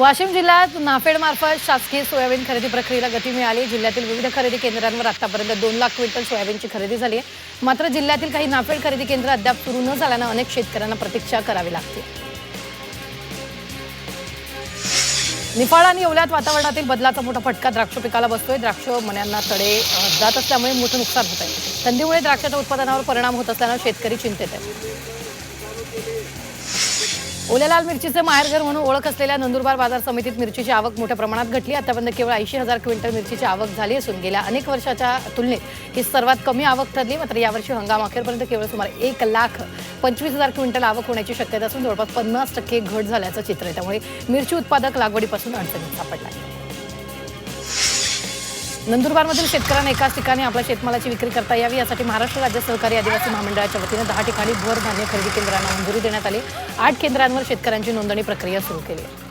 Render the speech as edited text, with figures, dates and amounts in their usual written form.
वाशिम जिल्ह्यात नाफेडमार्फत शासकीय सोयाबीन खरेदी प्रक्रियेला गती मिळाली। जिल्ह्यातील विविध खरेदी केंद्रांवर आतापर्यंत 2 लाख क्विंटल सोयाबीनची खरेदी झाली आहे। मात्र जिल्ह्यातील काही नाफेड खरेदी केंद्र अद्याप सुरू न झाल्याने अनेक शेतकऱ्यांना प्रतीक्षा करावी लागते। निफाड आणि येवल्यात वातावरणातील बदलाचा मोठा फटका द्राक्ष पिकाला बसतोय। द्राक्ष मण्यांना तडे जात असल्यामुळे मोठं नुकसान होत आहे। थंडीमुळे द्राक्षाच्या उत्पादनावर परिणाम होत असल्याने शेतकरी चिंतेत आहेत। ओल्या लाल मिरचीचे माहेरघर म्हणून ओळख असलेल्या नंदुरबार बाजार समितीत मिरचीची आवक मोठ्या प्रमाणात घटली। आतापर्यंत केवळ 80,000 क्विंटल मिरचीची आवक झाली असून गेल्या अनेक वर्षाच्या तुलनेत ही सर्वात कमी आवक ठरली। मात्र यावर्षी हंगाम अखेरपर्यंत केवळ सुमारे 1,25,000 क्विंटल आवक होण्याची शक्यता असून जवळपास 50% घट झाल्याचं चित्र आहे। त्यामुळे मिरची उत्पादक लागवडीपासून अडचणीत सापडला आहे। नंदुरबारमधील शेतकऱ्यांना एकाच ठिकाणी आपल्या शेतमालाची विक्री करता यावी यासाठी महाराष्ट्र राज्य सहकारी आदिवासी महामंडळाच्या वतीने 10 ठिकाणी भर धान्य खरेदी केंद्रांना मंजुरी देण्यात आली। 8 केंद्रांवर शेतकऱ्यांची नोंदणी प्रक्रिया सुरू केली आहे।